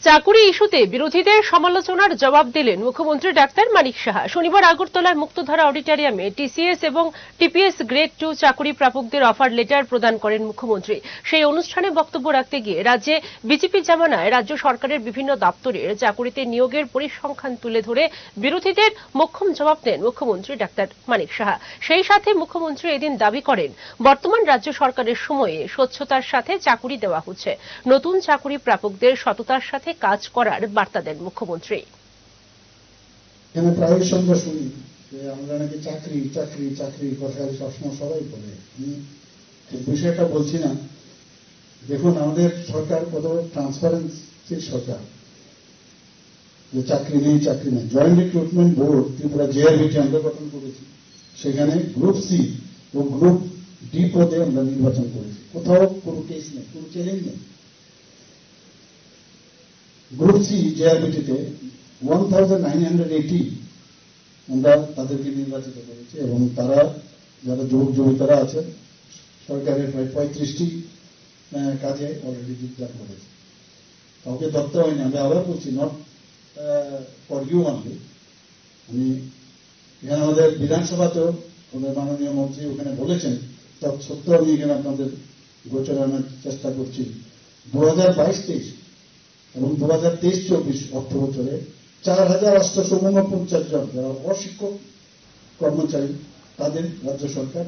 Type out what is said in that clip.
চাকুরি ইস্যুতে বিরোধীদের সমালোচনার জবাব দিলেন মুখ্যমন্ত্রী ডাক্তার মানিক সাহা। শনিবার আগরতলার মুক্তধারা অডিটোরিয়ামে টিসিএস এবং টিপিএস গ্রেড 2 চাকুরি প্রাপকদের অফার লেটার প্রদান করেন মুখ্যমন্ত্রী। সেই অনুষ্ঠানে বক্তব্য রাখতে গিয়ে রাজ্যে বিজেপি জামানায় রাজ্য সরকারের বিভিন্ন দপ্তরের চাকুরিতে নিয়োগের পরিসংখ্যান তুলে ধরে বিরোধীদের মোক্ষম জবাব দেন মুখ্যমন্ত্রী ডাক্তার মানিক সাহা। সেই সাথে মুখ্যমন্ত্রী এদিন দাবি করেন, বর্তমান রাজ্য সরকারের সময়ে স্বচ্ছতার সাথে চাকুরি দেওয়া হচ্ছে। নতুন চাকুরি প্রাপকদের সততার সাথে কাজ করার বার্তা দেন মুখ্যমন্ত্রী। প্রায় সঙ্গে শুনি যে আমরা নাকি চাকরি চাকরি চাকরি কথা সবসময় সবাই বলে। বিষয়টা বলছি না। দেখুন, আমাদের সরকার কত ট্রান্সপারেন্সির সরকার, যে চাকরি নেই চাকরি নেই। Joint recruitment board Tripura JRBT আমরা গঠন করেছি, সেখানে গ্রুপ সি ও গ্রুপ ডি পদে আমরা নির্বাচন করেছি। কোথাও কোনো কেস নেই, কোনো চ্যালেঞ্জ নেই। গ্রুপ সি জেআরবিটিতে 1980 আমরা তাদেরকে নির্বাচিত করেছি এবং তারা যারা যুবক যুবতীরা আছেন সরকারের প্রায় 35টি কাজে অলরেডি যোগদান করেছে। কাউকে ধরতে হয়নি। আমরা আবার বলছি, নট ফর ইউ অনলি। আমি এখানে আমাদের বিধানসভাতেও আমাদের মাননীয় মন্ত্রী ওখানে বলেছেন, তৎসত্ত্বেও আমি এখানে আপনাদের গোচর আনার চেষ্টা করছি। 2022-23 এবং 2023-24 অর্থ বছরে 4849 জন যারা অশিক্ষক কর্মচারী তাদের রাজ্য সরকার